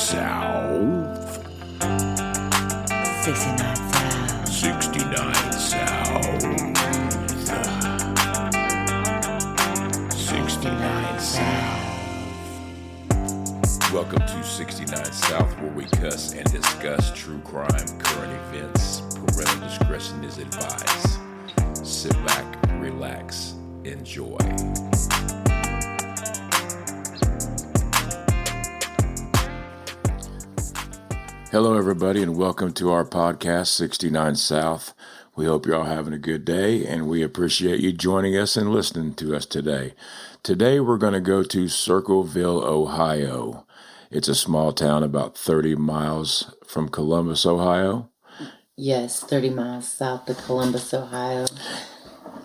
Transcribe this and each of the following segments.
South. 69 South. 69 South. 69 South. Welcome to 69 South, where we cuss and discuss true crime, current events. Parental discretion is advised. Sit back, relax, enjoy. Hello, everybody, and welcome to our podcast, 69 South. We hope you're all having a good day, and we appreciate you joining us and listening to us today. Today, we're going to go to Circleville, Ohio. It's a small town about 30 miles from Columbus, Ohio. Yes, 30 miles south of Columbus, Ohio.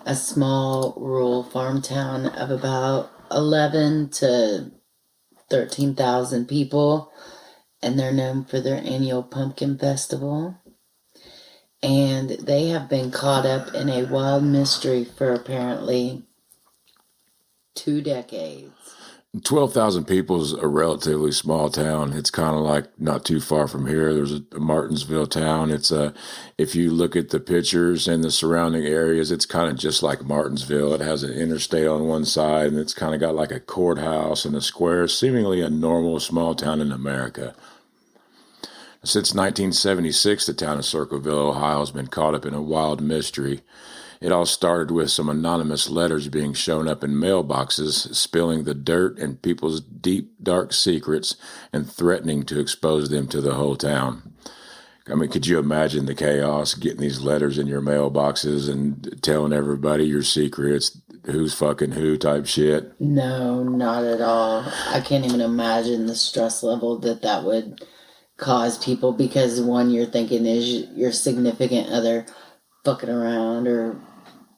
A small rural farm town of about 11 to 13,000 people. And they're known for their annual pumpkin festival. And they have been caught up in a wild mystery for apparently 2 decades. 12,000 people is a relatively small town. It's kind of like not too far from here. There's a Martinsville town. If you look at the pictures and the surrounding areas, it's kind of just like Martinsville. It has an interstate on one side, and it's kind of got like a courthouse and a square, seemingly a normal small town in America. Since 1976, the town of Circleville, Ohio, has been caught up in a wild mystery. It all started with some anonymous letters being shown up in mailboxes, spilling the dirt and people's deep, dark secrets and threatening to expose them to the whole town. I mean, could you imagine the chaos, getting these letters in your mailboxes and telling everybody your secrets, who's fucking who type shit? No, not at all. I can't even imagine the stress level that would cause people, because one you're thinking is your significant other fucking around or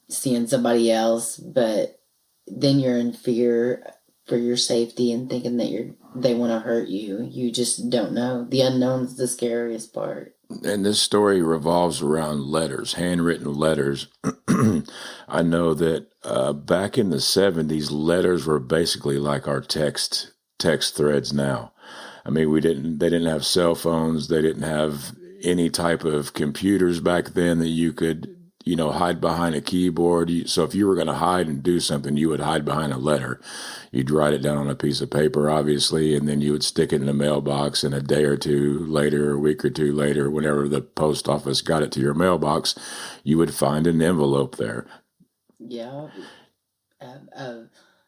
seeing somebody else, but then you're in fear for your safety and thinking that they want to hurt you. You just don't know. The unknown's the scariest part. And this story revolves around letters, handwritten letters. I know that back in the 70s, letters were basically like our text threads now. I mean, they didn't have cell phones. They didn't have any type of computers back then that you could, hide behind a keyboard. So if you were going to hide and do something, you would hide behind a letter. You'd write it down on a piece of paper, obviously, and then you would stick it in a mailbox, and a day or two later, a week or two later, whenever the post office got it to your mailbox, you would find an envelope there. Yeah.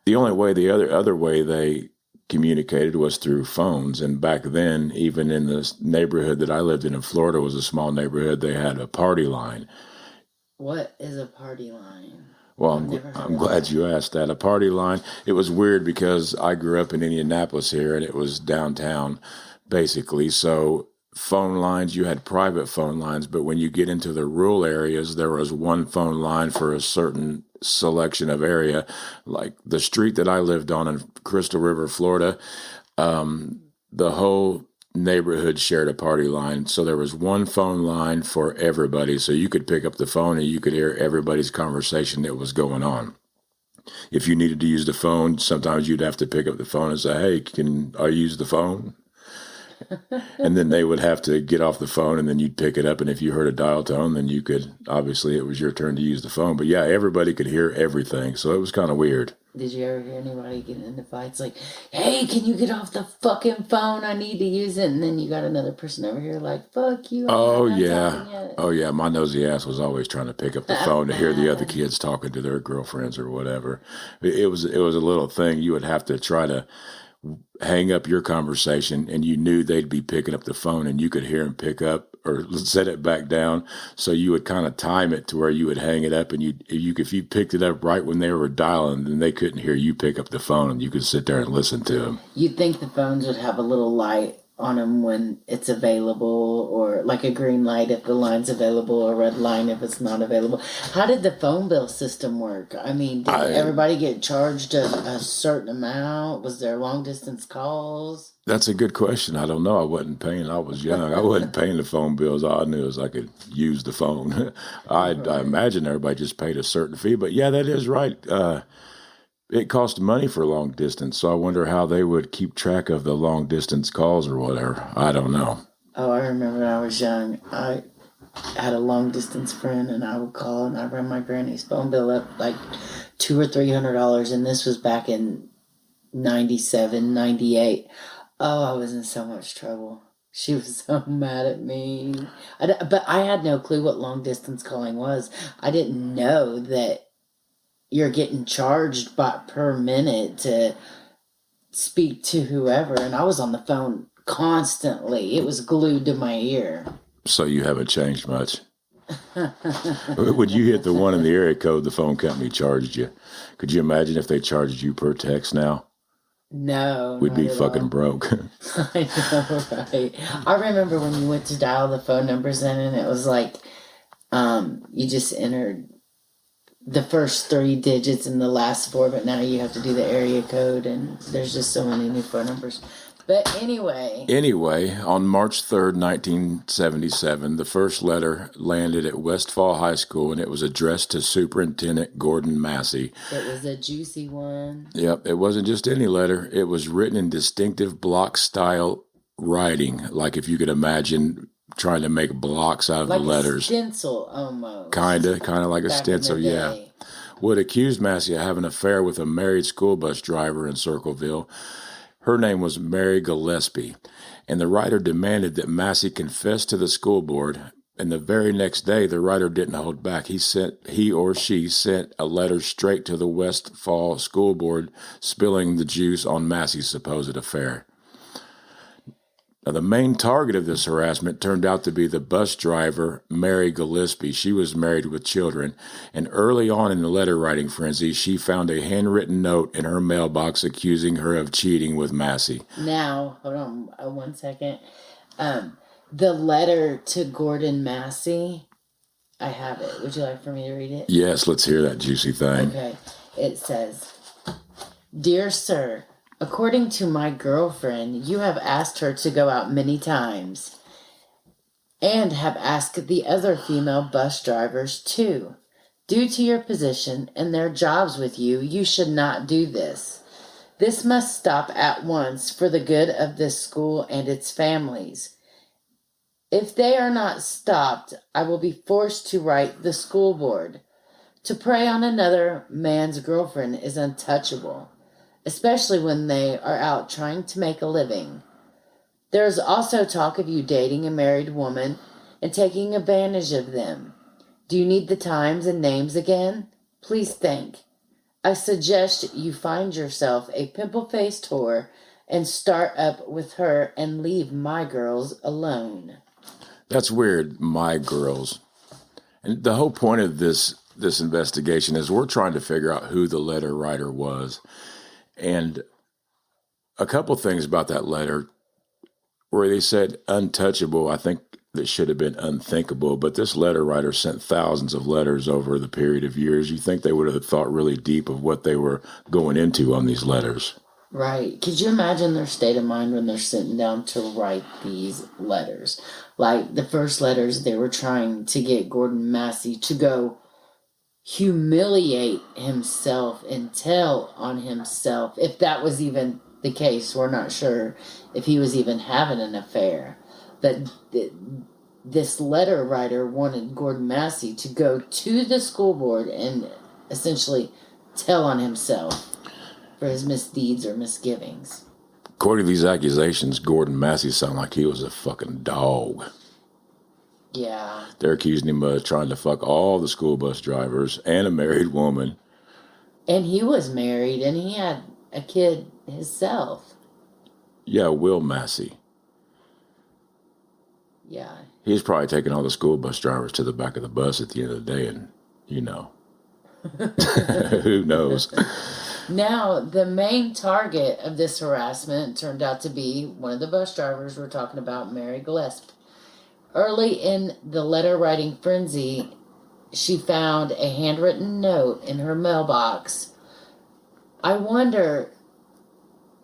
The other way they communicated was through phones. And back then, even in the neighborhood that I lived in Florida, was a small neighborhood, they had a party line. What is a party line? Well, I'm glad you asked that. A party line, it was weird because I grew up in Indianapolis here, and it was downtown, basically. So phone lines, you had private phone lines, but when you get into the rural areas, there was one phone line for a certain selection of area. Like the street that I lived on in Crystal River, Florida, the whole neighborhood shared a party line. So there was one phone line for everybody. So you could pick up the phone and you could hear everybody's conversation that was going on. If you needed to use the phone, sometimes you'd have to pick up the phone and say, "Hey, can I use the phone?" And then they would have to get off the phone, and then you'd pick it up. And if you heard a dial tone, then you could, obviously it was your turn to use the phone. But yeah, everybody could hear everything. So it was kind of weird. Did you ever hear anybody get into fights like, "Hey, can you get off the fucking phone? I need to use it." And then you got another person over here like, "Fuck you." Oh yeah. My nosy ass was always trying to pick up the phone to hear the other kids talking to their girlfriends or whatever. It was a little thing. You would have to try to hang up your conversation, and you knew they'd be picking up the phone, and you could hear them pick up or set it back down. So you would kind of time it to where you would hang it up, and if you picked it up right when they were dialing, then they couldn't hear you pick up the phone, and you could sit there and listen to them. You'd think the phones would have a little light on them when it's available, or like a green light if the line's available, a red line if it's not available. How did the phone bill system work? I mean, did everybody get charged a certain amount? Was there long distance calls? That's a good question. I don't know. I wasn't paying. I was young. I wasn't paying the phone bills. All I knew is I could use the phone. I imagine everybody just paid a certain fee. But yeah, that is right. it cost money for long distance, so I wonder how they would keep track of the long distance calls or whatever. I don't know. Oh, I remember when I was young. I had a long distance friend, and I would call, and I ran my granny's phone bill up like $200 or $300, and this was back in 97, 98. Oh, I was in so much trouble. She was so mad at me. But I had no clue what long distance calling was. I didn't know that you're getting charged per minute to speak to whoever, and I was on the phone constantly. It was glued to my ear. So you haven't changed much. Would you hit the one in the area code the phone company charged you? Could you imagine if they charged you per text now? No. We'd be fucking broke. I know, right? I remember when you went to dial the phone numbers in, and it was like you just entered the first 3 digits and the last 4, but now you have to do the area code, and there's just so many new phone numbers. But anyway, on March 3rd, 1977, the first letter landed at Westfall High School, and it was addressed to Superintendent Gordon Massey. it was a juicy one. Yep, it wasn't just any letter. It was written in distinctive block-style writing, like if you could imagine trying to make blocks out of Like the letters. a stencil, almost. Kind of like a Back in stencil, the yeah. day. Would accuse Massey of having an affair with a married school bus driver in Circleville. Her name was Mary Gillespie, and the writer demanded that Massey confess to the school board. And the very next day, the writer didn't hold back. He or she sent a letter straight to the Westfall School Board, spilling the juice on Massey's supposed affair. Now, the main target of this harassment turned out to be the bus driver, Mary Gillespie. She was married with children, and early on in the letter-writing frenzy, she found a handwritten note in her mailbox accusing her of cheating with Massey. Now, hold on 1 second. The letter to Gordon Massey, I have it. Would you like for me to read it? Yes, let's hear that juicy thing. Okay. It says, "Dear Sir, according to my girlfriend, you have asked her to go out many times, and have asked the other female bus drivers too. Due to your position and their jobs with you, you should not do this. This must stop at once for the good of this school and its families. If they are not stopped, I will be forced to write the school board. To prey on another man's girlfriend is untouchable, especially when they are out trying to make a living. There is also talk of you dating a married woman and taking advantage of them. Do you need the times and names again? Please think. I suggest you find yourself a pimple-faced whore and start up with her and leave my girls alone." That's weird, my girls. And the whole point of this investigation is we're trying to figure out who the letter writer was. And a couple things about that letter where they said untouchable, I think that should have been unthinkable. But this letter writer sent thousands of letters over the period of years. You think they would have thought really deep of what they were going into on these letters. Right. Could you imagine their state of mind when they're sitting down to write these letters? Like the first letters, they were trying to get Gordon Massey to go humiliate himself and tell on himself. If that was even the case, we're not sure if he was even having an affair. But this letter writer wanted Gordon Massey to go to the school board and essentially tell on himself for his misdeeds or misgivings. According to these accusations, Gordon Massey sounded like he was a fucking dog. Yeah. They're accusing him of trying to fuck all the school bus drivers and a married woman. And he was married, and he had a kid himself. Yeah, Will Massey. Yeah. He's probably taking all the school bus drivers to the back of the bus at the end of the day, and, who knows? Now, the main target of this harassment turned out to be one of the bus drivers we're talking about, Mary Gillespie. Early in the letter-writing frenzy, she found a handwritten note in her mailbox. I wonder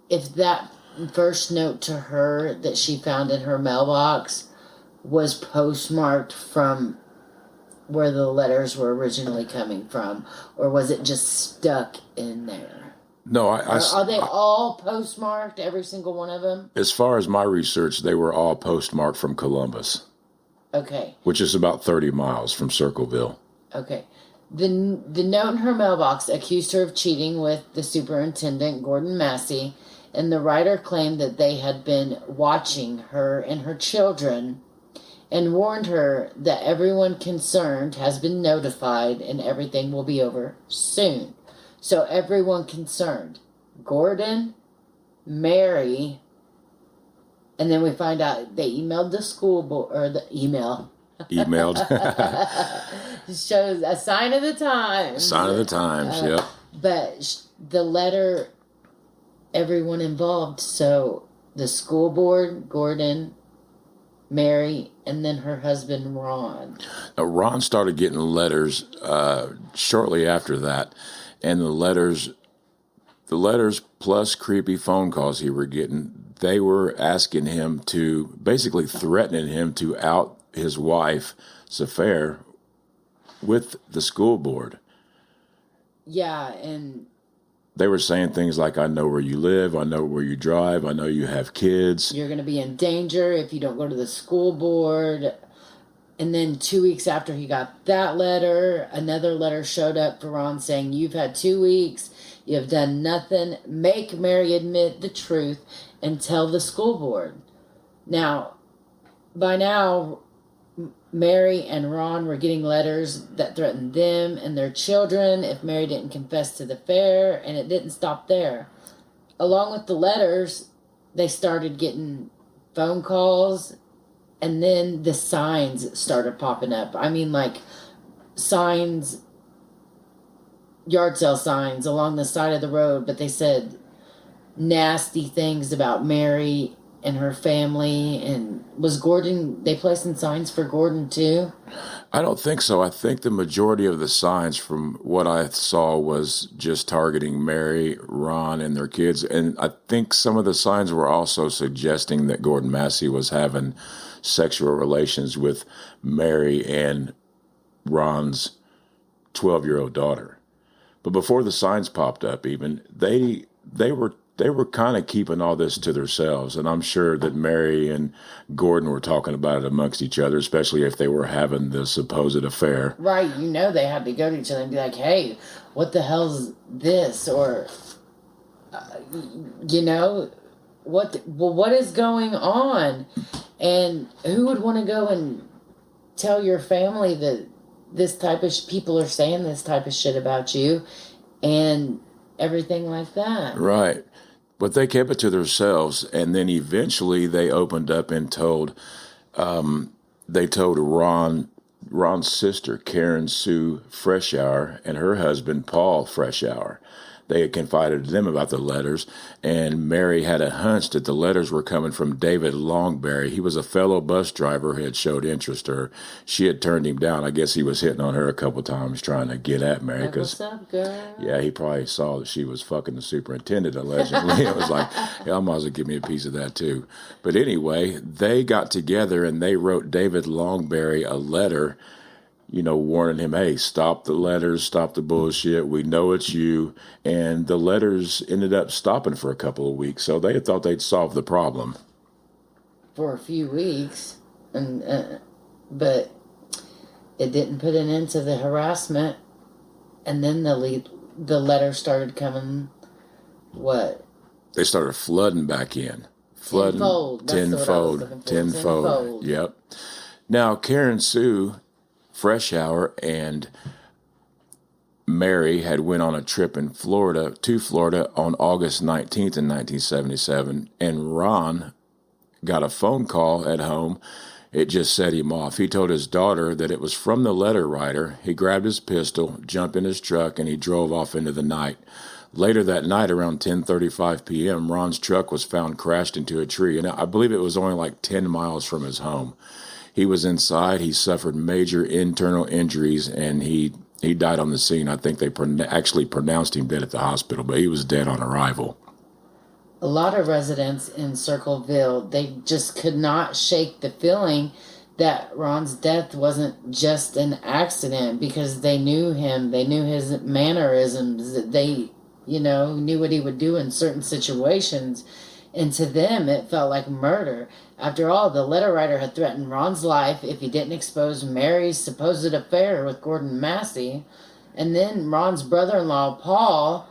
if that first note to her that she found in her mailbox was postmarked from where the letters were originally coming from, or was it just stuck in there? No, Are they all postmarked, every single one of them? as far as my research, they were all postmarked from Columbus, Okay. which is about 30 miles from Circleville. Okay. The note in her mailbox accused her of cheating with the superintendent, Gordon Massey, and the writer claimed that they had been watching her and her children and warned her that everyone concerned has been notified and everything will be over soon. So everyone concerned, Gordon, Mary, and then we find out they emailed the school board, or the emailed. Shows a sign of the times. Sign of the times, yep. But the letter, everyone involved, so the school board, Gordon, Mary, and then her husband, Ron. Now, Ron started getting letters shortly after that, and the letters plus creepy phone calls he were getting, they were asking him to, basically threatening him to out his wife's affair with the school board. Yeah, and they were saying things like, I know where you live, I know where you drive, I know you have kids. You're going to be in danger if you don't go to the school board. And then 2 weeks after he got that letter, another letter showed up for Ron saying, you've had 2 weeks, you have done nothing, make Mary admit the truth and tell the school board. Now, by now, Mary and Ron were getting letters that threatened them and their children if Mary didn't confess to the affair, and it didn't stop there. Along with the letters, they started getting phone calls, and then the signs started popping up. I mean, like signs, yard sale signs along the side of the road, but they said nasty things about Mary and her family. And was Gordon, they placing signs for Gordon too? I don't think so. I think the majority of the signs from what I saw was just targeting Mary, Ron, and their kids. And I think some of the signs were also suggesting that Gordon Massey was having sexual relations with Mary and Ron's 12-year-old daughter. But before the signs popped up even, they were kind of keeping all this to themselves. And I'm sure that Mary and Gordon were talking about it amongst each other, especially if they were having the supposed affair. Right. You know, they had to go to each other and be like, hey, what the hell's this? Or, what is going on? And who would want to go and tell your family that this type of people are saying this type of shit about you and everything like that? Right. But they kept it to themselves, and then eventually they opened up and told Ron's sister, Karen Sue Freshour, and her husband, Paul Freshour. They had confided to them about the letters, and Mary had a hunch that the letters were coming from David Longberry. He was a fellow bus driver who had showed interest to her. She had turned him down. I guess he was hitting on her a couple times trying to get at Mary. What's up, girl? Yeah, he probably saw that she was fucking the superintendent, allegedly. It was like, yeah, I might as well give me a piece of that, too. But anyway, they got together, and they wrote David Longberry a letter, warning him, hey, stop the letters, stop the bullshit. We know it's you. And the letters ended up stopping for a couple of weeks. So they thought they'd solve the problem. For a few weeks. But it didn't put an end to the harassment. And then the letters started coming, what? They started flooding back in. Tenfold. Tenfold. Yep. Now, Karen Sue Freshour and Mary had went on a trip to Florida on August 19th in 1977, and Ron got a phone call at home. It just set him off. He told his daughter that it was from the letter writer. He grabbed his pistol, jumped in his truck, and he drove off into the night. Later that night, around 10:35 p.m., Ron's truck was found crashed into a tree, and I believe it was only like 10 miles from his home. He was inside. He suffered major internal injuries, and he died on the scene. I think they actually pronounced him dead at the hospital, but he was dead on arrival. A lot of residents in Circleville, they just could not shake the feeling that Ron's death wasn't just an accident, because they knew him. They knew his mannerisms. They knew what he would do in certain situations. And to them, it felt like murder. After all, the letter writer had threatened Ron's life if he didn't expose Mary's supposed affair with Gordon Massey. And then Ron's brother-in-law, Paul,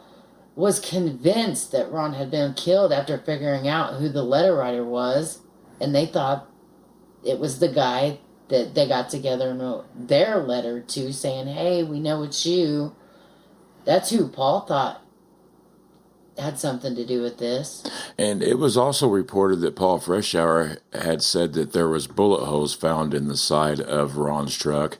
was convinced that Ron had been killed after figuring out who the letter writer was. And they thought it was the guy that they got together and wrote their letter to, saying, hey, we know it's you. That's who Paul thought had something to do with this. And it was also reported that Paul Freshour had said that there was bullet holes found in the side of Ron's truck,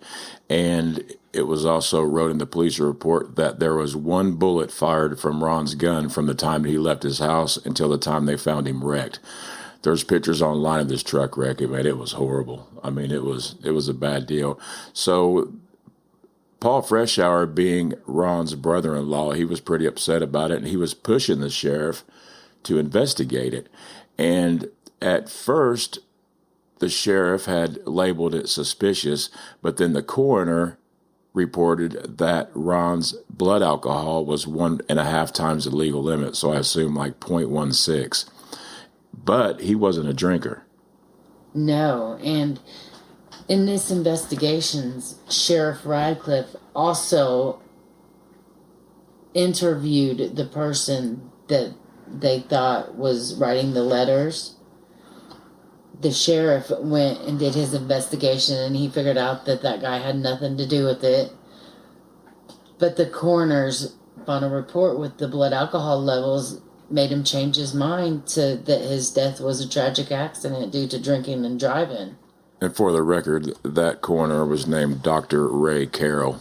and it was also wrote in the police report that there was one bullet fired from Ron's gun from the time he left his house until the time they found him wrecked. There's pictures online of this truck wreck. It was horrible. I mean, it was a bad deal. So Paul Freshour, being Ron's brother-in-law, he was pretty upset about it, and he was pushing the sheriff to investigate it. And at first, the sheriff had labeled it suspicious, but then the coroner reported that Ron's blood alcohol was 1.5 times the legal limit, so I assume like 0.16. But he wasn't a drinker. No, and in this investigations, Sheriff Radcliffe also interviewed the person that they thought was writing the letters. The sheriff went and did his investigation, and he figured out that guy had nothing to do with it. But the coroner's final report with the blood alcohol levels made him change his mind to that his death was a tragic accident due to drinking and driving. And for the record, that coroner was named Dr. Ray Carroll.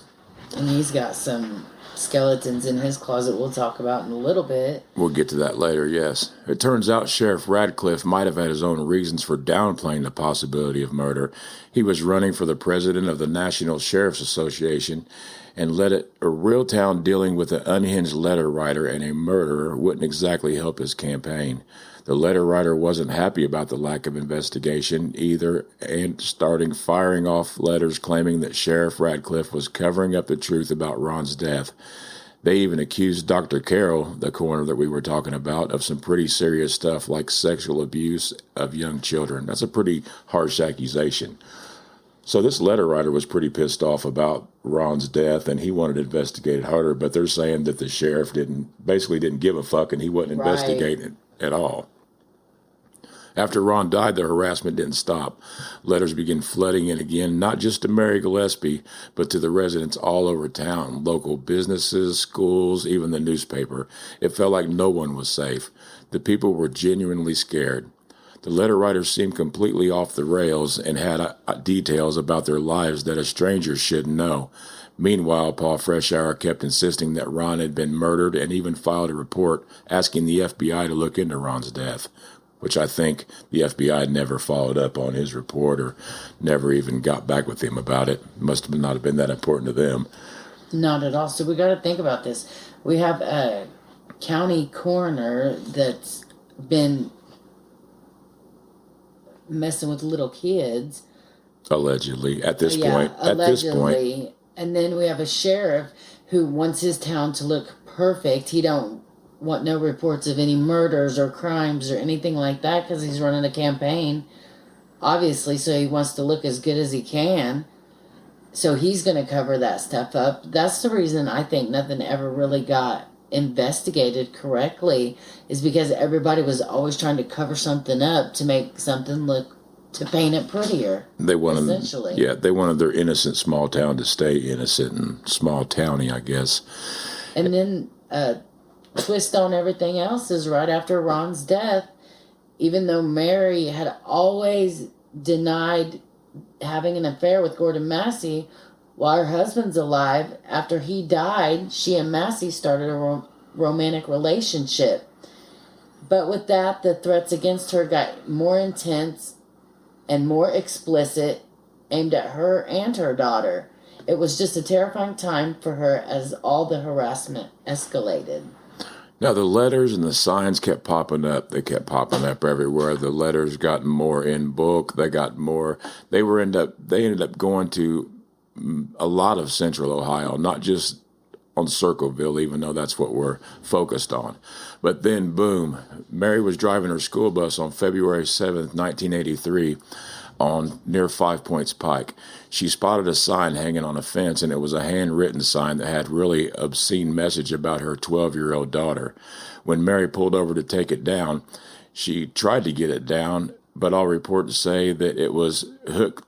And he's got some skeletons in his closet we'll talk about in a little bit. We'll get to that later, yes. It turns out Sheriff Radcliffe might have had his own reasons for downplaying the possibility of murder. He was running for the president of the National Sheriff's Association, and let it a real town dealing with an unhinged letter writer and a murderer wouldn't exactly help his campaign. The letter writer wasn't happy about the lack of investigation either, and starting firing off letters claiming that Sheriff Radcliffe was covering up the truth about Ron's death. They even accused Dr. Carroll, the coroner that we were talking about, of some pretty serious stuff like sexual abuse of young children. That's a pretty harsh accusation. So this letter writer was pretty pissed off about Ron's death, and he wanted to investigate it harder, but they're saying that the sheriff basically didn't give a fuck, and he wouldn't investigate it at all. After Ron died, the harassment didn't stop. Letters began flooding in again, not just to Mary Gillespie, but to the residents all over town, local businesses, schools, even the newspaper. It felt like no one was safe. The people were genuinely scared. The letter writers seemed completely off the rails and had details about their lives that a stranger shouldn't know. Meanwhile, Paul Freshour kept insisting that Ron had been murdered and even filed a report asking the FBI to look into Ron's death, which I think the FBI never followed up on his report or never even got back with him about it. Must have not have been that important to them. Not at all. So we got to think about this. We have a county coroner that's been messing with little kids. Allegedly, at this point. And then we have a sheriff who wants his town to look perfect. He don't want no reports of any murders or crimes or anything like that because he's running a campaign, obviously, so he wants to look as good as he can. So he's going to cover that stuff up. That's the reason I think nothing ever really got investigated correctly, is because everybody was always trying to cover something up to make something look, to paint it prettier. They wanted, essentially. Yeah, they wanted their innocent small town to stay innocent and small towny, I guess. And then twist on everything else is right after Ron's death, even though Mary had always denied having an affair with Gordon Massey while her husband's alive, after he died, she and Massey started a romantic relationship. But with that, the threats against her got more intense and more explicit, aimed at her and her daughter. It was just a terrifying time for her as all the harassment escalated. Now, the letters and the signs kept popping up. They kept popping up everywhere. The letters got more in book. They got more. They ended up going to a lot of central Ohio, not just on Circleville, even though that's what we're focused on. But then, boom, Mary was driving her school bus on February 7th, 1983, on near Five Points Pike. She spotted a sign hanging on a fence, and it was a handwritten sign that had really obscene message about her 12-year-old daughter. When Mary pulled over to take it down, she tried to get it down, but all reports say that it was hooked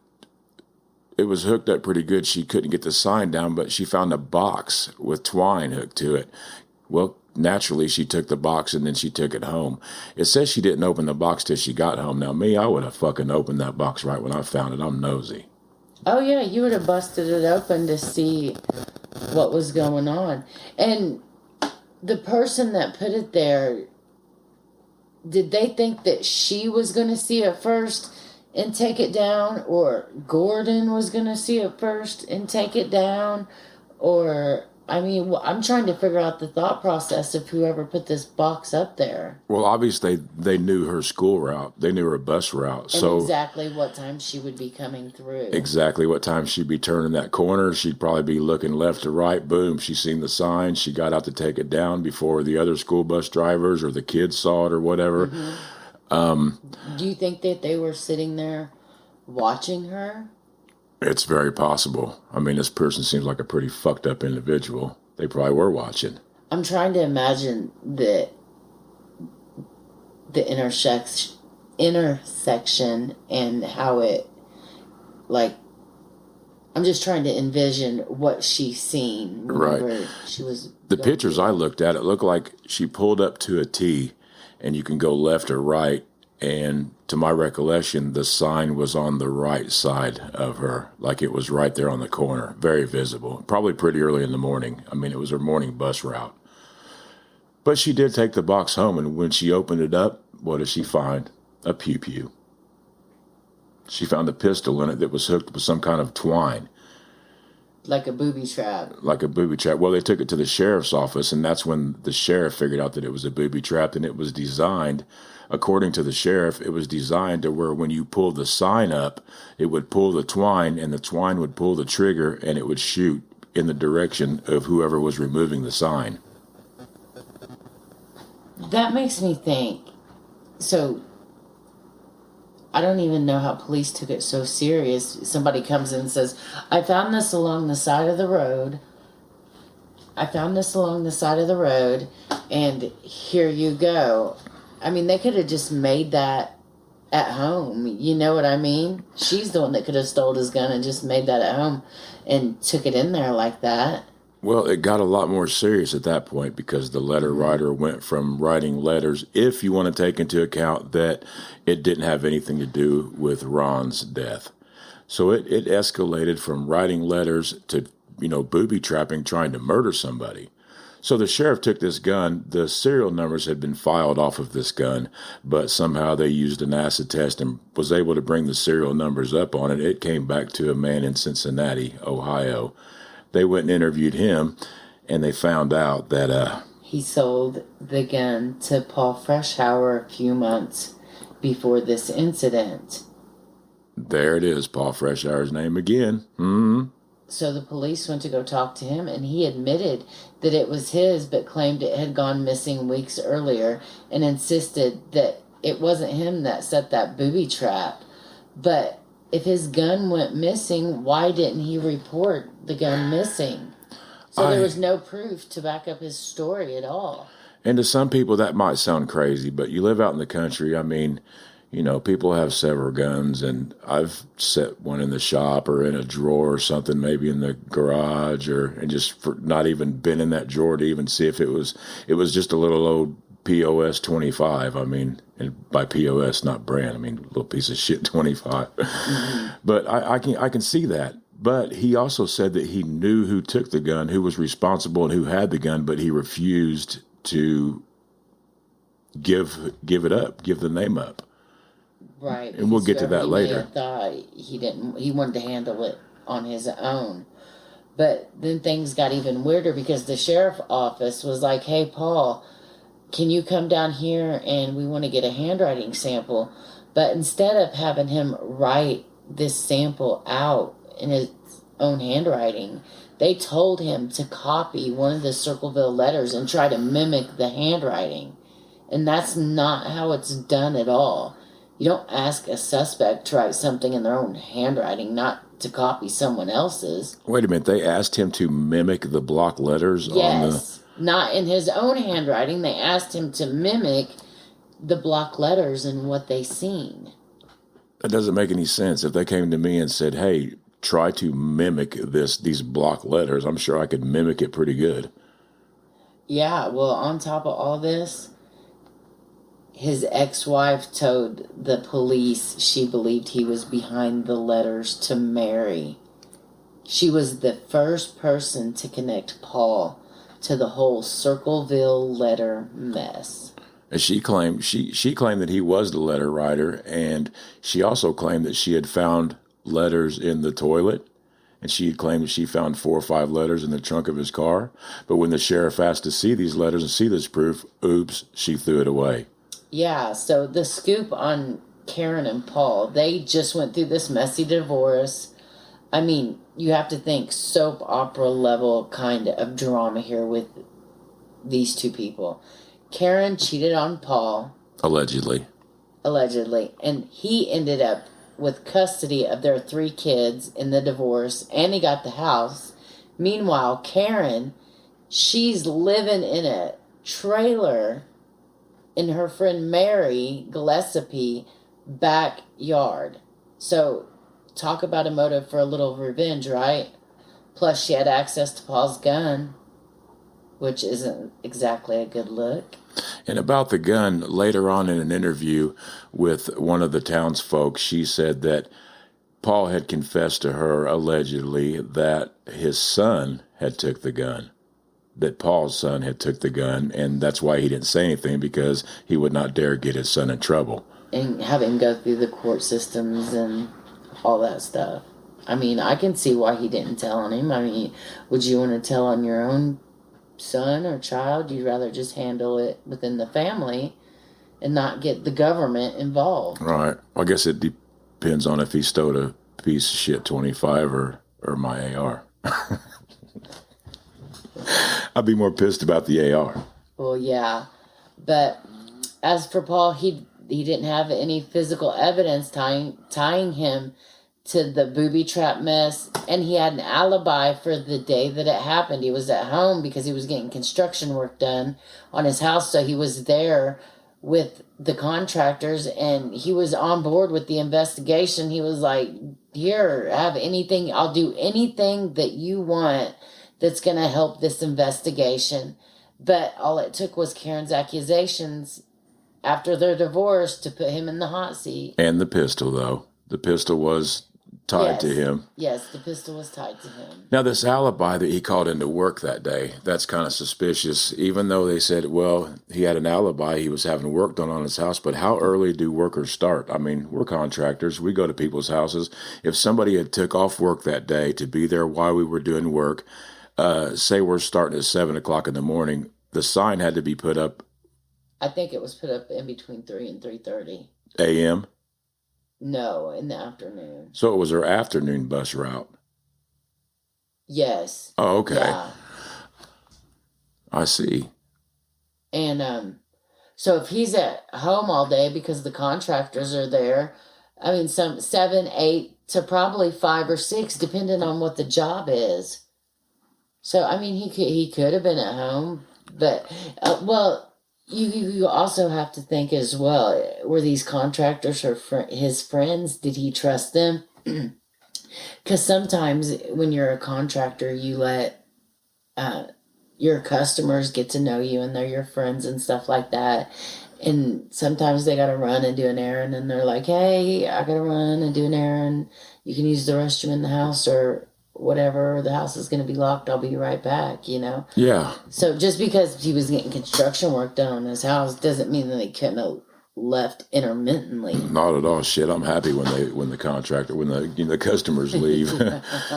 up pretty good. She couldn't get the sign down, but she found a box with twine hooked to it. Well, naturally, she took the box and then she took it home. It says she didn't open the box till she got home. Now, me, I would have fucking opened that box right when I found it. I'm nosy. Oh, yeah, you would have busted it open to see what was going on. And the person that put it there, did they think that she was going to see it first and take it down, or Gordon was going to see it first and take it down? Or, I mean, I'm trying to figure out the thought process of whoever put this box up there. Well, obviously, they knew her school route. They knew her bus route. And so exactly what time she would be coming through. Exactly what time she'd be turning that corner. She'd probably be looking left to right. Boom, she seen the sign. She got out to take it down before the other school bus drivers or the kids saw it or whatever. Mm-hmm. Do you think that they were sitting there watching her? It's very possible. I mean, this person seems like a pretty fucked up individual. They probably were watching. I'm trying to imagine the intersection and how it, like, I'm just trying to envision what she's seen whenever she was. The pictures I looked at, it looked like she pulled up to a T, and you can go left or right. And to my recollection, the sign was on the right side of her, like it was right there on the corner, very visible. Probably pretty early in the morning. I mean, it was her morning bus route. But she did take the box home, and when she opened it up, what did she find? A pew-pew. She found a pistol in it that was hooked with some kind of twine. Like a booby trap. Like a booby trap. Well, they took it to the sheriff's office, and that's when the sheriff figured out that it was a booby trap, and it was designed, according to the sheriff, it was designed to where when you pulled the sign up, it would pull the twine, and the twine would pull the trigger, and it would shoot in the direction of whoever was removing the sign. That makes me think. So, I don't even know how police took it so serious. Somebody comes in and says, I found this along the side of the road. And here you go. I mean, they could have just made that at home. You know what I mean? She's the one that could have stole his gun and just made that at home and took it in there like that. Well, it got a lot more serious at that point because the letter writer went from writing letters, if you want to take into account that it didn't have anything to do with Ron's death. So it escalated from writing letters to, booby trapping, trying to murder somebody. So the sheriff took this gun. The serial numbers had been filed off of this gun, but somehow they used an acid test and was able to bring the serial numbers up on it. It came back to a man in Cincinnati, Ohio. They went and interviewed him, and they found out that he sold the gun to Paul Freshour a few months before this incident. There it is, Paul Freshour's name again. Mm-hmm. So the police went to go talk to him, and he admitted that it was his, but claimed it had gone missing weeks earlier, and insisted that it wasn't him that set that booby trap. But if his gun went missing, why didn't he report the gun missing? So there was no proof to back up his story at all. And to some people that might sound crazy, but you live out in the country. I mean, people have several guns, and I've set one in the shop or in a drawer or something, maybe in the garage, and just not even been in that drawer to even see if it was just a little old POS 25. I mean, and by POS, not brand. I mean, little piece of shit 25. Mm-hmm. But I can see that. But he also said that he knew who took the gun, who was responsible, and who had the gun, but he refused to give it up, give the name up. Right. And we'll get to that later. Thought he wanted to handle it on his own. But then things got even weirder because the sheriff's office was like, hey, Paul, can you come down here and we want to get a handwriting sample? But instead of having him write this sample out in his own handwriting, They told him to copy one of the Circleville letters and try to mimic the handwriting. And that's not how it's done at all. You don't ask a suspect to write something in their own handwriting, not to copy someone else's. Wait a minute. They asked him to mimic the block letters on the... Yes, not in his own handwriting. They asked him to mimic the block letters and what they seen. That doesn't make any sense. If they came to me and said, hey, try to mimic these block letters, I'm sure I could mimic it pretty good. Yeah, well, on top of all this, his ex-wife told the police she believed he was behind the letters to Mary. She was the first person to connect Paul to the whole Circleville letter mess. And she claimed that he was the letter writer, and she also claimed that she had found letters in the toilet, and she had claimed that she found 4 or 5 letters in the trunk of his car. But when the sheriff asked to see these letters and see this proof, oops, she threw it away. Yeah, so the scoop on Karen and Paul, they just went through this messy divorce. I mean, you have to think soap opera level kind of drama here with these two people. Karen cheated on Paul. Allegedly. And he ended up with custody of their 3 kids in the divorce, and he got the house. Meanwhile, Karen, she's living in a trailer in her friend Mary Gillespie backyard. So, talk about a motive for a little revenge, right? Plus, she had access to Paul's gun, which isn't exactly a good look. And about the gun, later on in an interview with one of the townsfolk, she said that Paul had confessed to her, allegedly, that his son had took the gun. That Paul's son had took the gun, and that's why he didn't say anything, because he would not dare get his son in trouble. And have him go through the court systems and all that stuff. I mean, I can see why he didn't tell on him. I mean, would you want to tell on your own son or child? You'd rather just handle it within the family and not get the government involved. Right. I guess it depends on if he stole a piece of shit 25 or my AR. I'd be more pissed about the AR. Well, yeah. But as for Paul, he didn't have any physical evidence tying him to the booby trap mess, and he had an alibi for the day that it happened. He was at home because he was getting construction work done on his house, so he was there with the contractors, and he was on board with the investigation. He was like, here, have anything, I'll do anything that you want that's going to help this investigation. But all it took was Karen's accusations after their divorce to put him in the hot seat. And the pistol, though. The pistol was tied to him. Yes, the pistol was tied to him. Now, this alibi that he called into work that day, that's kind of suspicious, even though they said, well, he had an alibi, he was having work done on his house, but how early do workers start? I mean, we're contractors, we go to people's houses. If somebody had took off work that day to be there while we were doing work, say we're starting at 7 o'clock in the morning, the sign had to be put up. I think it was put up in between 3 and 3:30. A.M.? No, in the afternoon. So it was her afternoon bus route? Yes. Oh, okay. Yeah. I see. And so if he's at home all day because the contractors are there, I mean, some 7, 8 to probably 5 or 6, depending on what the job is. So, I mean, he could have been at home, but, you also have to think as well, were these contractors his friends? Did he trust them? Because sometimes when you're a contractor, you let your customers get to know you and they're your friends and stuff like that. And sometimes they got to run and do an errand and they're like, hey, I got to run and do an errand. You can use the restroom in the house or whatever, the house is going to be locked, I'll be right back, you know? Yeah. So just because he was getting construction work done on his house doesn't mean that he couldn't have left intermittently. Not at all. Shit, I'm happy when the customers leave.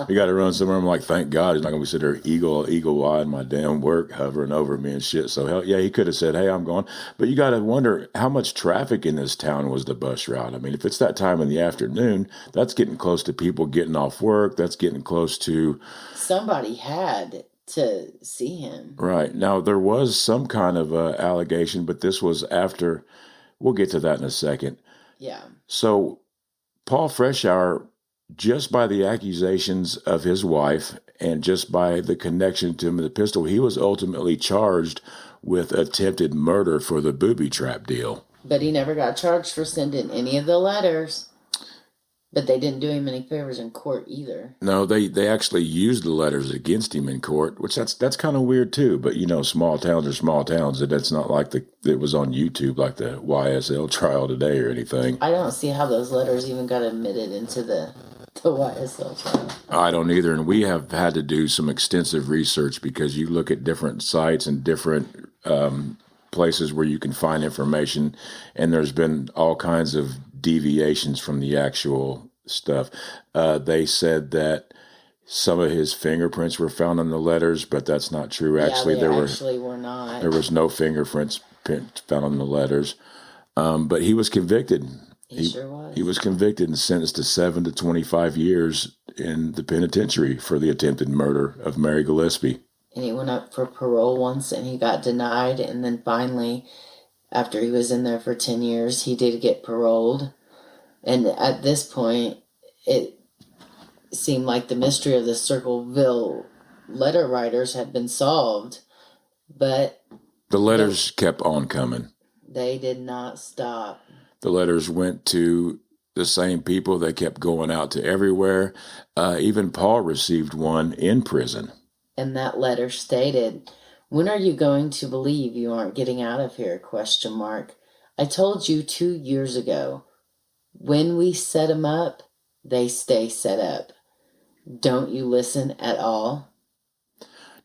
We got to run somewhere. I'm like, thank God he's not gonna be sitting there eagle eyed my damn work hovering over me and shit. So hell yeah, he could have said, hey, I'm going. But you got to wonder how much traffic in this town was the bus route. I mean, if it's that time in the afternoon, that's getting close to people getting off work. That's getting close to somebody had to see him. Right. Now there was some kind of allegation, but this was after. We'll get to that in a second. Yeah. So Paul Freshour, just by the accusations of his wife and just by the connection to him with the pistol, he was ultimately charged with attempted murder for the booby trap deal. But he never got charged for sending any of the letters. But they didn't do him any favors in court either. No, they actually used the letters against him in court, which that's kind of weird too. But small towns are small towns. That's not like it was on YouTube like the YSL trial today or anything. I don't see how those letters even got admitted into the YSL trial. I don't either, and we have had to do some extensive research because you look at different sites and different places where you can find information, and there's been all kinds of deviations from the actual stuff. They said that some of his fingerprints were found on the letters, but that's not true. Actually, they were not. There was no fingerprints found on the letters. But he was convicted. He sure was. He was convicted and sentenced to 7 to 25 years in the penitentiary for the attempted murder of Mary Gillespie. And he went up for parole once, and he got denied, and then finally, after he was in there for 10 years, he did get paroled. And at this point, it seemed like the mystery of the Circleville letter writers had been solved. But the letters kept on coming. They did not stop. The letters went to the same people. They kept going out to everywhere. Even Paul received one in prison. And that letter stated, "When are you going to believe you aren't getting out of here? ? I told you 2 years ago. When we set 'em up, they stay set up. Don't you listen at all?"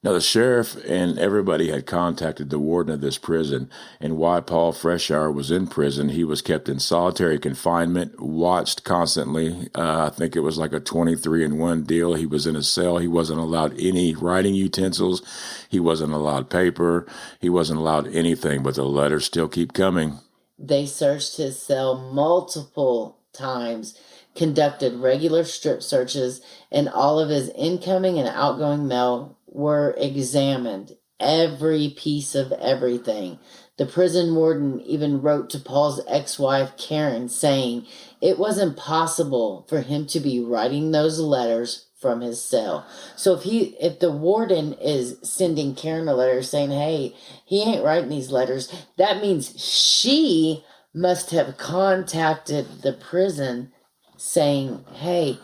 Now, the sheriff and everybody had contacted the warden of this prison, and while Paul Freshour was in prison, he was kept in solitary confinement, watched constantly. I think it was like a 23-in-1 deal. He was in a cell. He wasn't allowed any writing utensils. He wasn't allowed paper. He wasn't allowed anything, but the letters still keep coming. They searched his cell multiple times, conducted regular strip searches, and all of his incoming and outgoing mail were examined. Every piece of everything. The prison warden even wrote to Paul's ex-wife, Karen, saying it was impossible for him to be writing those letters from his cell. So if the warden is sending Karen a letter saying, hey, he ain't writing these letters, that means she must have contacted the prison saying, hey,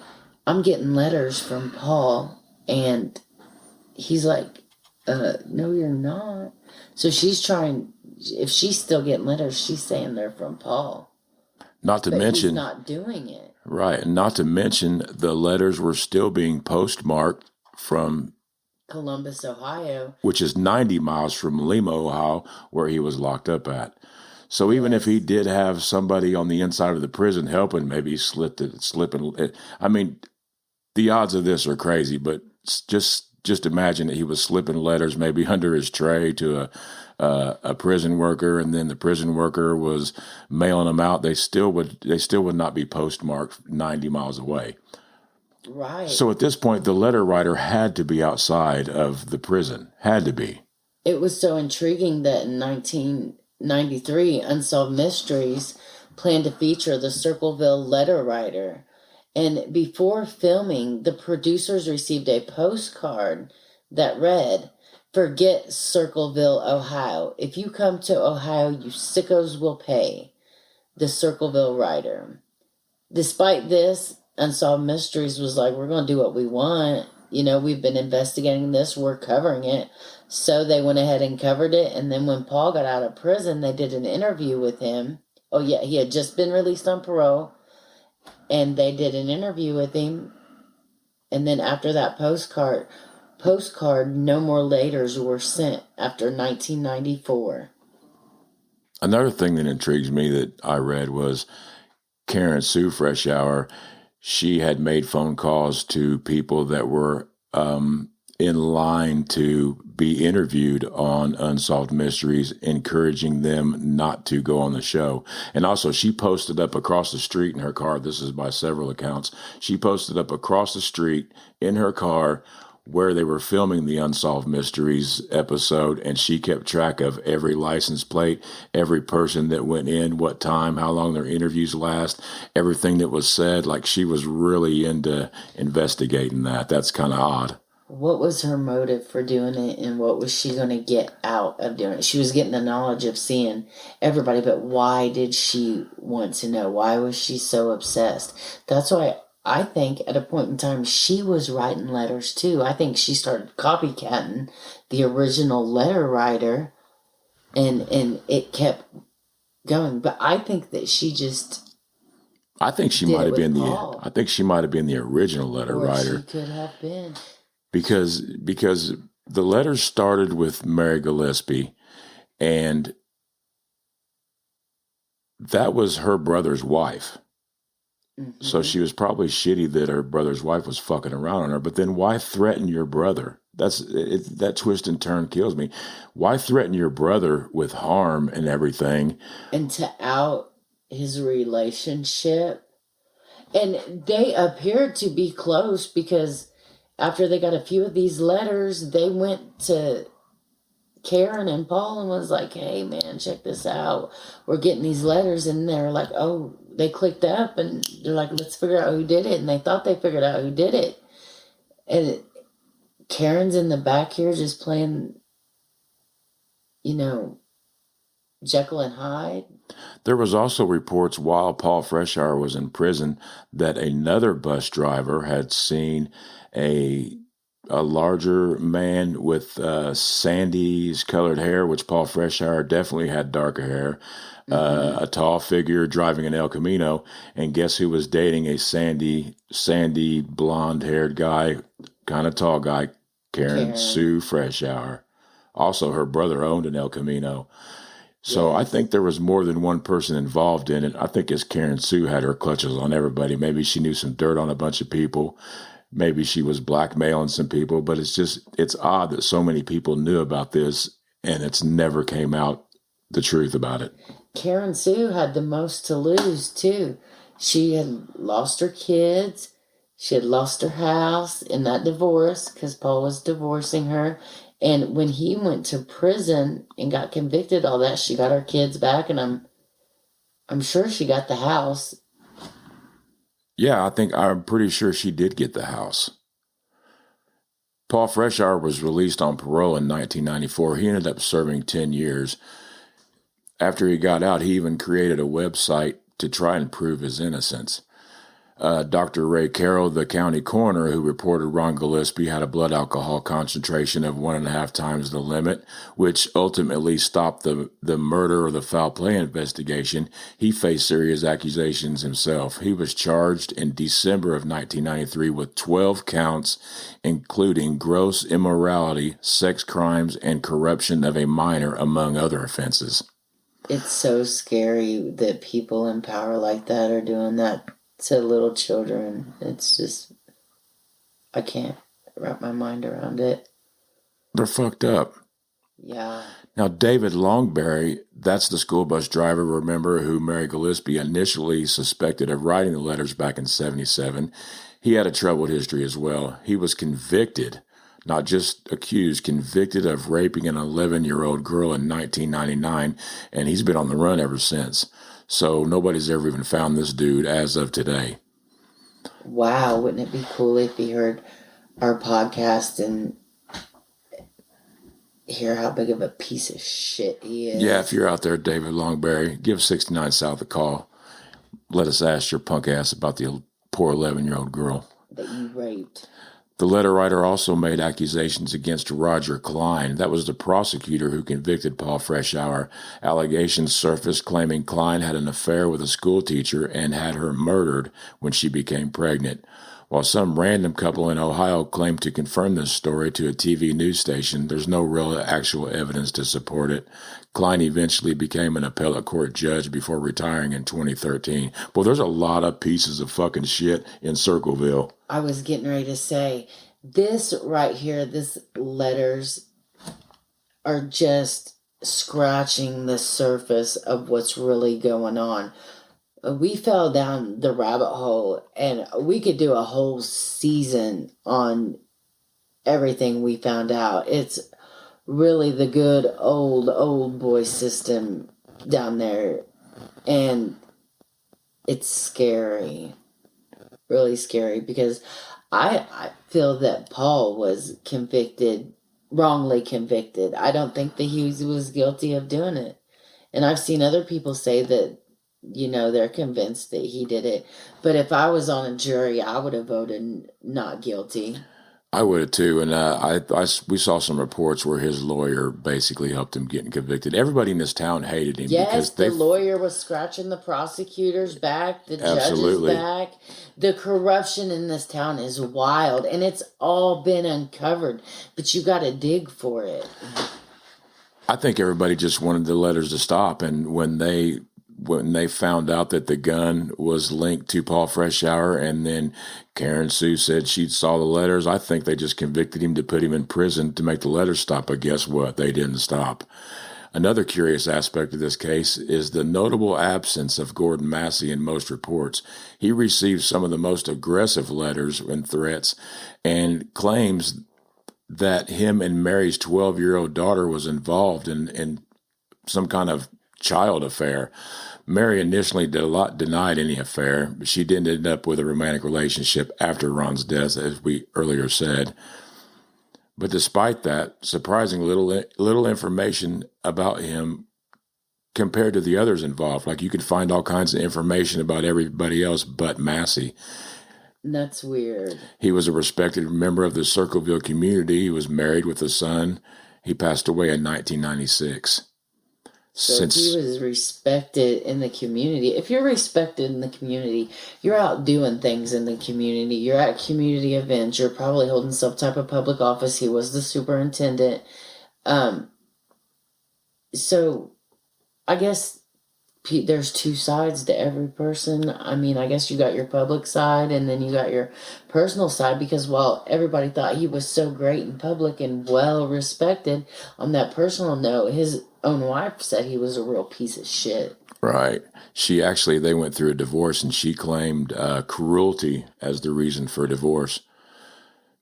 I'm getting letters from Paul. And he's like, no, you're not. So she's trying, if she's still getting letters, she's saying they're from Paul. Not to mention, he's not doing it. Right. And not to mention, the letters were still being postmarked from Columbus, Ohio, which is 90 miles from Lima, Ohio, where he was locked up at. So even if he did have somebody on the inside of the prison helping, maybe he slipping. I mean, the odds of this are crazy, but just imagine that he was slipping letters maybe under his tray to a prison worker, and then the prison worker was mailing them out. They still would not be postmarked 90 miles away. Right. So at this point, the letter writer had to be outside of the prison. Had to be. It was so intriguing that in 1993, Unsolved Mysteries planned to feature the Circleville letter writer. And before filming, the producers received a postcard that read, "Forget Circleville, Ohio. If you come to Ohio, you sickos will pay." The Circleville writer. Despite this, Unsolved Mysteries was like, we're going to do what we want. We've been investigating this. We're covering it. So they went ahead and covered it. And then when Paul got out of prison, they did an interview with him. Oh, yeah, he had just been released on parole. And they did an interview with him. And then after that postcard, no more letters were sent after 1994. Another thing that intrigues me that I read was Karen Sue Freshour. She had made phone calls to people that were in line to be interviewed on Unsolved Mysteries, encouraging them not to go on the show. And also, she posted up across the street in her car. This is by several accounts. She posted up across the street in her car where they were filming the Unsolved Mysteries episode, and she kept track of every license plate, every person that went in, what time, how long their interviews last, everything that was said. Like, she was really into investigating that. That's kind of odd. What was her motive for doing it, and what was she going to get out of doing it? She was getting the knowledge of seeing everybody, but why did she want to know? Why was she so obsessed? That's why I think at a point in time she was writing letters too. I think she started copycatting the original letter writer, and it kept going. But I think that she just I think she did might it have with been Paul. I think she might have been the original letter Or writer. she could have been. Because the letters started with Mary Gillespie, and that was her brother's wife. Mm-hmm. So she was probably shitty that her brother's wife was fucking around on her. But then why threaten your brother? That twist and turn kills me. Why threaten your brother with harm and everything? And to out his relationship. And they appeared to be close because after they got a few of these letters, they went to Karen and Paul and was like, hey, man, check this out. We're getting these letters. And they're like, oh, they clicked up and they're like, let's figure out who did it. And they thought they figured out who did it. And Karen's in the back here just playing, Jekyll and Hyde. There was also reports while Paul Freshour was in prison that another bus driver had seen a larger man with Sandy's colored hair, which Paul Freshour definitely had darker hair, a tall figure driving an El Camino, and guess who was dating a sandy blonde-haired guy, kind of tall guy, Karen Sue Freshour. Also, her brother owned an El Camino. So I think there was more than one person involved in it. I think as Karen Sue had her clutches on everybody. Maybe she knew some dirt on a bunch of people. Maybe she was blackmailing some people. But it's odd that so many people knew about this and it's never came out the truth about it. Karen Sue had the most to lose, too. She had lost her kids. She had lost her house in that divorce because Paul was divorcing her. And when he went to prison and got convicted, all that, she got her kids back, and I'm sure she got the house. Yeah, I'm pretty sure she did get the house. Paul Freshour was released on parole in 1994. He ended up serving 10 years. After he got out, he even created a website to try and prove his innocence. Dr. Ray Carroll, the county coroner who reported Ron Gillespie had a blood alcohol concentration of 1.5 times the limit, which ultimately stopped the murder or the foul play investigation. He faced serious accusations himself. He was charged in December of 1993 with 12 counts, including gross immorality, sex crimes, and corruption of a minor, among other offenses. It's so scary that people in power like that are doing that to little children. It's just, I can't wrap my mind around it. They're fucked up. Yeah. Now, David Longberry, that's the school bus driver, remember, who Mary Gillespie initially suspected of writing the letters back in 1977. He had a troubled history as well. He was convicted, not just accused, convicted of raping an 11-year-old girl in 1999, and he's been on the run ever since. So nobody's ever even found this dude as of today. Wow, wouldn't it be cool if he heard our podcast and hear how big of a piece of shit he is? Yeah, if you're out there, David Longberry, give 69 South a call. Let us ask your punk ass about the poor 11-year-old girl that you raped. The letter writer also made accusations against Roger Klein. That was the prosecutor who convicted Paul Freshour. Allegations surfaced claiming Klein had an affair with a school teacher and had her murdered when she became pregnant. While some random couple in Ohio claimed to confirm this story to a TV news station, there's no real actual evidence to support it. Klein eventually became an appellate court judge before retiring in 2013. Well, there's a lot of pieces of fucking shit in Circleville. I was getting ready to say, this right here, this letters are just scratching the surface of what's really going on. We fell down the rabbit hole, and we could do a whole season on everything we found out. It's really the good old boy system down there, and it's scary, really scary, because I feel that Paul was wrongly convicted. I don't think that he was guilty of doing it, and I've seen other people say that, they're convinced that he did it. But if I was on a jury, I would have voted not guilty. I would have too, and we saw some reports where his lawyer basically helped him get convicted. Everybody in this town hated him. Yes, the lawyer was scratching the prosecutor's back, the judge's back. The corruption in this town is wild, and it's all been uncovered, but you got to dig for it. I think everybody just wanted the letters to stop, and when they found out that the gun was linked to Paul Freshour, and then Karen Sue said she saw the letters, I think they just convicted him to put him in prison to make the letters stop. But guess what? They didn't stop. Another curious aspect of this case is the notable absence of Gordon Massey in most reports. He received some of the most aggressive letters and threats, and claims that him and Mary's 12-year-old daughter was involved in some kind of child affair. Mary initially denied any affair, but she did end up with a romantic relationship after Ron's death, as we earlier said. But despite that, surprising little information about him compared to the others involved. Like, you could find all kinds of information about everybody else but Massey. That's weird. He was a respected member of the Circleville community. He was married with a son. He passed away in 1996. So he was respected in the community. If you're respected in the community, you're out doing things in the community. You're at community events. You're probably holding some type of public office. He was the superintendent. So I guess there's two sides to every person. I mean, I guess you got your public side, and then you got your personal side, because while everybody thought he was so great in public and well respected, on that personal note, his own wife said he was a real piece of shit. Right. They went through a divorce, and she claimed cruelty as the reason for divorce.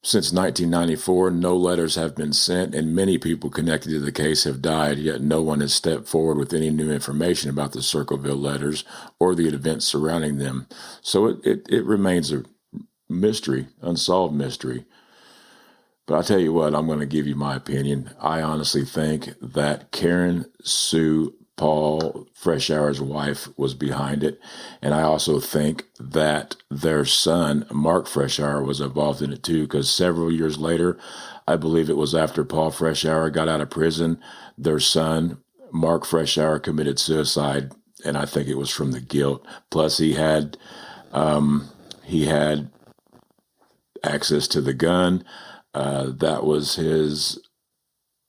Since 1994, no letters have been sent, and many people connected to the case have died, yet no one has stepped forward with any new information about the Circleville letters or the events surrounding them. So it remains a mystery, unsolved mystery. But I'll tell you what, I'm going to give you my opinion. I honestly think that Karen Sue Paul Freshour's wife was behind it. And I also think that their son, Mark Freshour, was involved in it too, because several years later, I believe it was after Paul Freshour got out of prison, their son, Mark Freshour, committed suicide. And I think it was from the guilt. Plus he had access to the gun. That was his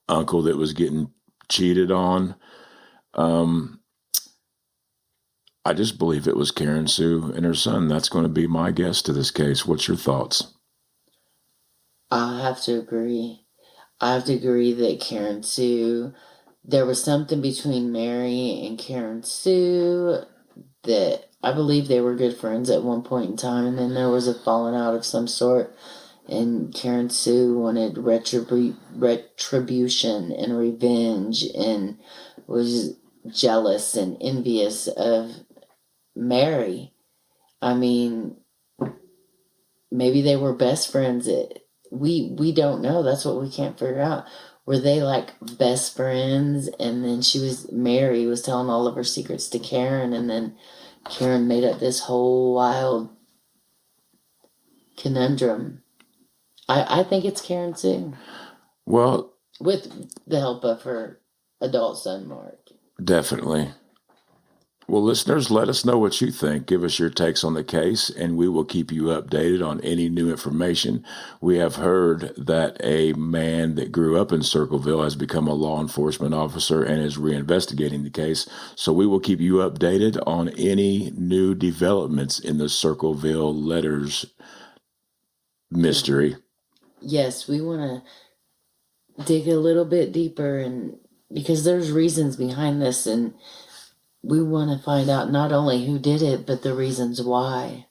uncle that was getting cheated on. I just believe it was Karen Sue and her son. That's going to be my guess to this case. What's your thoughts? I have to agree. That Karen Sue, there was something between Mary and Karen Sue that I believe they were good friends at one point in time, and then there was a falling out of some sort, and Karen Sue wanted retribution and revenge, and was jealous and envious of Mary. I mean, maybe they were best friends. We don't know. That's what we can't figure out. Were they like best friends, and then Mary was telling all of her secrets to Karen, and then Karen made up this whole wild conundrum. I think it's Karen Sue. Well, with the help of her adult son, Mark. Definitely. Well, listeners, let us know what you think. Give us your takes on the case, and we will keep you updated on any new information. We have heard that a man that grew up in Circleville has become a law enforcement officer and is reinvestigating the case. So we will keep you updated on any new developments in the Circleville letters mystery. Yes, we want to dig a little bit deeper, and because there's reasons behind this, and we want to find out not only who did it, but the reasons why.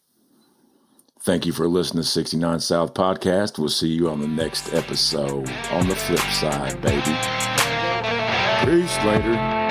Thank you for listening to 69 South Podcast. We'll see you on the next episode. On the flip side, baby. Peace later.